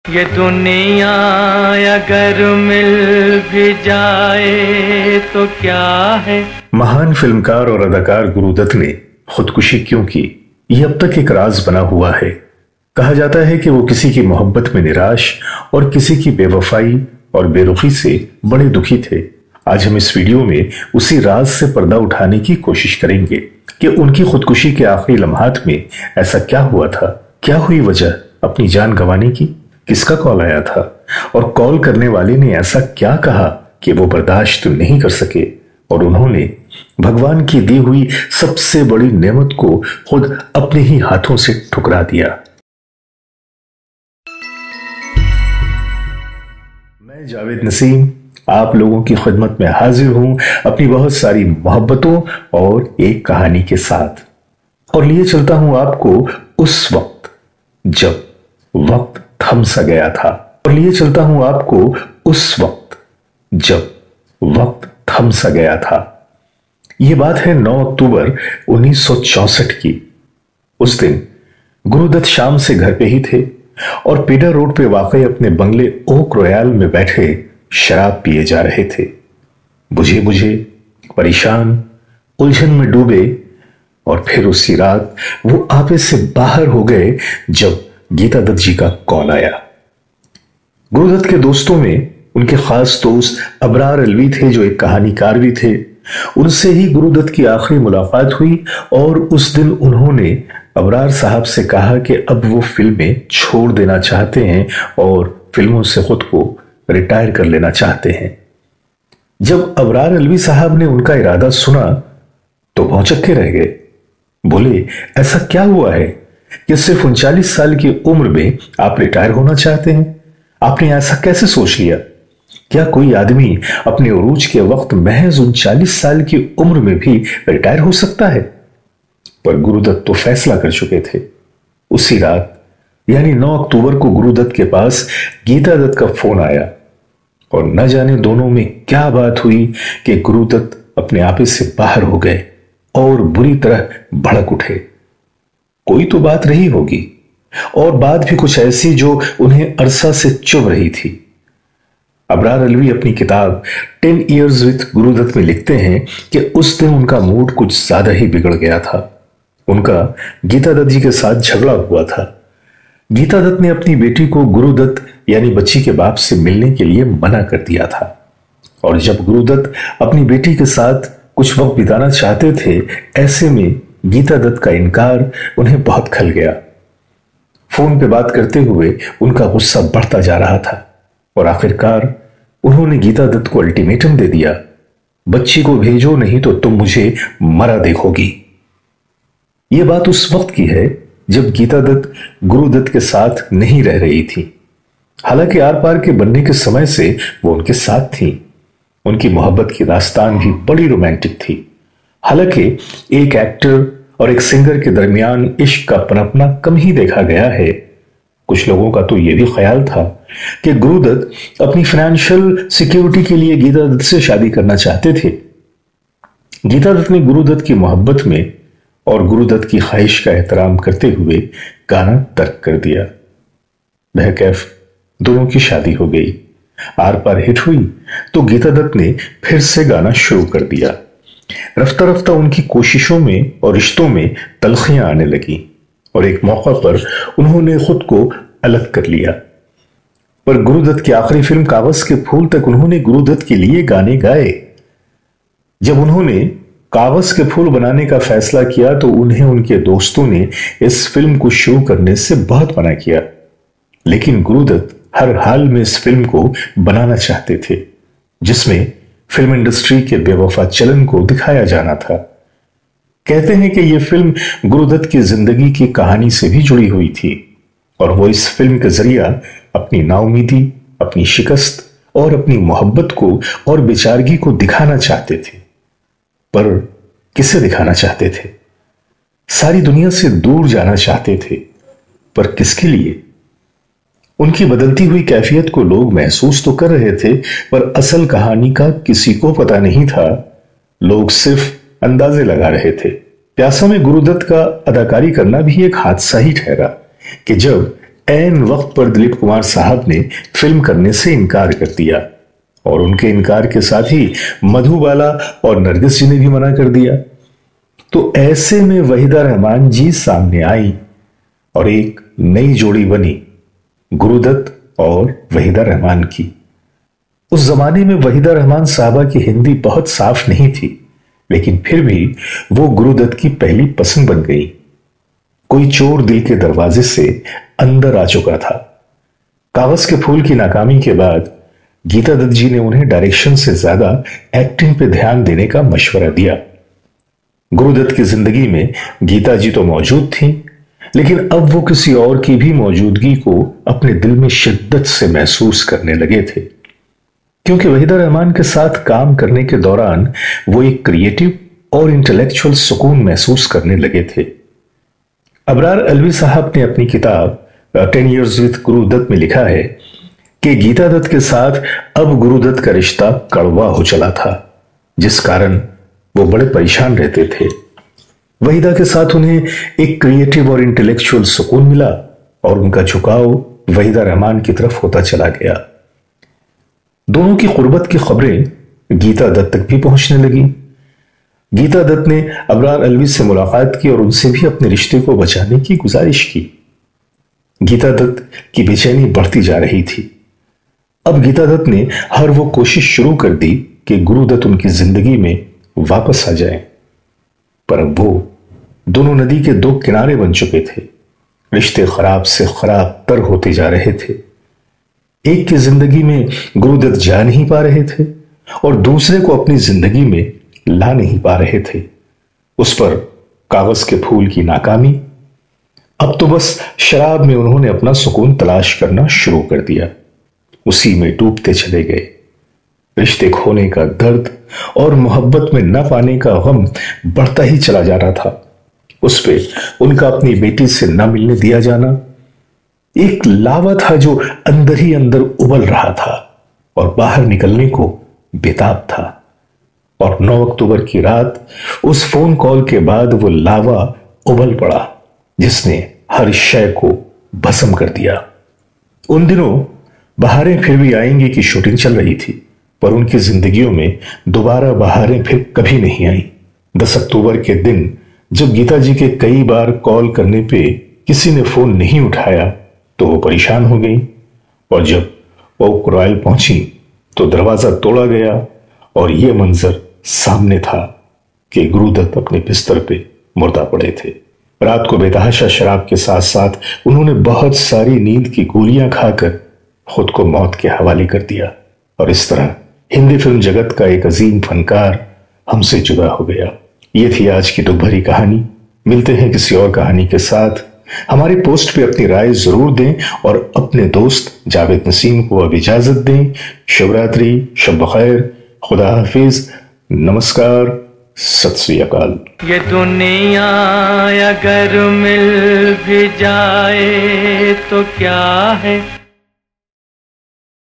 ये दुनिया अगर मिल भी जाए तो क्या है। महान फिल्मकार और अदाकार गुरुदत्त ने खुदकुशी क्यों की, ये अब तक एक राज बना हुआ है। कहा जाता है कि वो किसी की मोहब्बत में निराश और किसी की बेवफाई और बेरुखी से बड़े दुखी थे। आज हम इस वीडियो में उसी राज से पर्दा उठाने की कोशिश करेंगे कि उनकी खुदकुशी के आखिरी लम्हात में ऐसा क्या हुआ था, क्या हुई वजह अपनी जान गंवाने की, किसका कॉल आया था और कॉल करने वाले ने ऐसा क्या कहा कि वो बर्दाश्त नहीं कर सके और उन्होंने भगवान की दी हुई सबसे बड़ी नेमत को खुद अपने ही हाथों से ठुकरा दिया। मैं जावेद नसीम आप लोगों की खिदमत में हाजिर हूं अपनी बहुत सारी मोहब्बतों और एक कहानी के साथ, और लिए चलता हूं आपको उस वक्त जब वक्त थम सा गया था, और लिए चलता हूं आपको उस वक्त जब वक्त थम सा गया था। यह बात है 9 अक्टूबर 1964 की। उस दिन गुरुदत्त शाम से घर पे ही थे और पीडर रोड पे वाकई अपने बंगले ओक रॉयल में बैठे शराब पिए जा रहे थे। बुझे बुझे, परेशान, उलझन में डूबे, और फिर उसी रात वो आपे से बाहर हो गए जब गीता दत्त जी का कॉल आया। गुरुदत्त के दोस्तों में उनके खास दोस्त अबरार अलवी थे जो एक कहानीकार भी थे। उनसे ही गुरुदत्त की आखिरी मुलाकात हुई और उस दिन उन्होंने अबरार साहब से कहा कि अब वो फिल्में छोड़ देना चाहते हैं और फिल्मों से खुद को रिटायर कर लेना चाहते हैं। जब अबरार अलवी साहब ने उनका इरादा सुना तो भौचक्के रह गए। बोले, ऐसा क्या हुआ है कि सिर्फ 39 साल की उम्र में आप रिटायर होना चाहते हैं? आपने ऐसा कैसे सोच लिया? क्या कोई आदमी अपने उरूज के वक्त महज 39 साल की उम्र में भी रिटायर हो सकता है? पर गुरुदत्त तो फैसला कर चुके थे। उसी रात यानी 9 अक्टूबर को गुरुदत्त के पास गीता दत्त का फोन आया और न जाने दोनों में क्या बात हुई कि गुरुदत्त अपने आपे से बाहर हो गए और बुरी तरह भड़क उठे। कोई तो बात रही होगी, और बात भी कुछ ऐसी जो उन्हें अरसा से चुभ रही थी। अबरार अलवी अपनी किताब 10 Years with गुरुदत्त में लिखते हैं कि उस दिन उनका मूड कुछ ज्यादा ही बिगड़ गया था। उनका गीता दत्त जी के साथ झगड़ा हुआ था। गीता दत्त ने अपनी बेटी को गुरुदत्त यानी बच्ची के बाप से मिलने के लिए मना कर दिया था, और जब गुरुदत्त अपनी बेटी के साथ कुछ वक्त बिताना चाहते थे, ऐसे में गीता दत्त का इनकार उन्हें बहुत खल गया। फोन पे बात करते हुए उनका गुस्सा बढ़ता जा रहा था और आखिरकार उन्होंने गीता दत्त को अल्टीमेटम दे दिया, बच्ची को भेजो नहीं तो तुम मुझे मरा देखोगी। यह बात उस वक्त की है जब गीता दत्त गुरुदत्त के साथ नहीं रह रही थी। हालांकि आर पार के बनने के समय से वो उनके साथ थी। उनकी मोहब्बत की दास्तान भी बड़ी रोमांटिक थी। हालांकि एक एक्टर और एक सिंगर के दरमियान इश्क का पनपना कम ही देखा गया है। कुछ लोगों का तो यह भी ख्याल था कि गुरुदत्त अपनी फाइनेंशियल सिक्योरिटी के लिए गीता दत्त से शादी करना चाहते थे। गीता दत्त ने गुरुदत्त की मोहब्बत में और गुरुदत्त की ख्वाहिश का एहतराम करते हुए गाना तर्क कर दिया। बहरकैफ दोनों की शादी हो गई। आर पार हिट हुई तो गीता दत्त ने फिर से गाना शुरू कर दिया। रफ्ता रफ्ता उनकी कोशिशों में और रिश्तों में तलखियां आने लगी और एक मौका पर उन्होंने खुद को अलग कर लिया। पर गुरुदत्त की आखिरी फिल्म कागज के फूल तक उन्होंने गुरुदत्त के लिए गाने गाए। जब उन्होंने कागज के फूल बनाने का फैसला किया तो उन्हें उनके दोस्तों ने इस फिल्म को शुरू करने से बहुत मना किया, लेकिन गुरुदत्त हर हाल में इस फिल्म को बनाना चाहते थे जिसमें फिल्म इंडस्ट्री के बेवफा चलन को दिखाया जाना था। कहते हैं कि यह फिल्म गुरुदत्त की जिंदगी की कहानी से भी जुड़ी हुई थी और वो इस फिल्म के जरिया अपनी नाउमीदी, अपनी शिकस्त और अपनी मोहब्बत को और बेचारगी को दिखाना चाहते थे। पर किसे दिखाना चाहते थे? सारी दुनिया से दूर जाना चाहते थे, पर किसके लिए? उनकी बदलती हुई कैफियत को लोग महसूस तो कर रहे थे, पर असल कहानी का किसी को पता नहीं था। लोग सिर्फ अंदाजे लगा रहे थे। प्यासा में गुरुदत्त का अदाकारी करना भी एक हादसा ही ठहरा कि जब ऐन वक्त पर दिलीप कुमार साहब ने फिल्म करने से इनकार कर दिया और उनके इनकार के साथ ही मधुबाला और नरगिस जी ने भी मना कर दिया। तो ऐसे में वहीदा रहमान जी सामने आई और एक नई जोड़ी बनी गुरुदत्त और वहीदा रहमान की। उस जमाने में वहीदा रहमान साहबा की हिंदी बहुत साफ नहीं थी, लेकिन फिर भी वो गुरुदत्त की पहली पसंद बन गई। कोई चोर दिल के दरवाजे से अंदर आ चुका था। कागज के फूल की नाकामी के बाद गीता दत्त जी ने उन्हें डायरेक्शन से ज्यादा एक्टिंग पे ध्यान देने का मशवरा दिया। गुरुदत्त की जिंदगी में गीता जी तो मौजूद थी, लेकिन अब वो किसी और की भी मौजूदगी को अपने दिल में शिद्दत से महसूस करने लगे थे, क्योंकि वहीदा रहमान के साथ काम करने के दौरान वो एक क्रिएटिव और इंटेलेक्चुअल सुकून महसूस करने लगे थे। अबरार अलवी साहब ने अपनी किताब 10 Years with गुरुदत्त में लिखा है कि गीता दत्त के साथ अब गुरुदत्त का रिश्ता कड़वा हो चला था, जिस कारण वो बड़े परेशान रहते थे। वहीदा के साथ उन्हें एक क्रिएटिव और इंटेलेक्चुअल सुकून मिला और उनका झुकाव वहीदा रहमान की तरफ होता चला गया। दोनों की कुर्बत की खबरें गीता दत्त तक भी पहुंचने लगी। गीता दत्त ने अबरार अलवी से मुलाकात की और उनसे भी अपने रिश्ते को बचाने की गुजारिश की। गीता दत्त की बेचैनी बढ़ती जा रही थी। अब गीता दत्त ने हर वो कोशिश शुरू कर दी कि गुरुदत्त उनकी जिंदगी में वापस आ जाए, पर अब वो दोनों नदी के दो किनारे बन चुके थे। रिश्ते खराब से खराब तर होते जा रहे थे। एक की जिंदगी में गुरुदत्त जा नहीं पा रहे थे और दूसरे को अपनी जिंदगी में ला नहीं पा रहे थे। उस पर कागज के फूल की नाकामी। अब तो बस शराब में उन्होंने अपना सुकून तलाश करना शुरू कर दिया। उसी में डूबते चले गए। रिश्ते खोने का दर्द और मोहब्बत में न पाने का गम बढ़ता ही चला जा रहा था। उस पे उनका अपनी बेटी से न मिलने दिया जाना एक लावा था जो अंदर ही अंदर उबल रहा था और बाहर निकलने को बेताब था। और 9 अक्टूबर की रात उस फोन कॉल के बाद वो लावा उबल पड़ा, जिसने हर शय को भस्म कर दिया। उन दिनों बहारें फिर भी आएंगी की शूटिंग चल रही थी, पर उनकी जिंदगियों में दोबारा बहारें फिर कभी नहीं आई। 10 अक्टूबर के दिन जब गीता जी के कई बार कॉल करने पे किसी ने फोन नहीं उठाया तो वो परेशान हो गई, और जब वो रॉयल पहुंची तो दरवाजा तोड़ा गया और यह मंजर सामने था कि गुरुदत्त अपने बिस्तर पे मुर्दा पड़े थे। रात को बेतहाशा शराब के साथ साथ उन्होंने बहुत सारी नींद की गोलियां खाकर खुद को मौत के हवाले कर दिया, और इस तरह हिंदी फिल्म जगत का एक अजीम फनकार हमसे जुदा हो गया। ये थी आज की दुख भरी कहानी। मिलते हैं किसी और कहानी के साथ। हमारी पोस्ट पे अपनी राय जरूर दें और अपने दोस्त जावेद नसीम को अब इजाजत दें। शिवरात्रि, शब बखैर, खुदा हाफिज, नमस्कार, सत श्री अकाल। ये दुनिया अगर मिल भी जाए तो क्या है,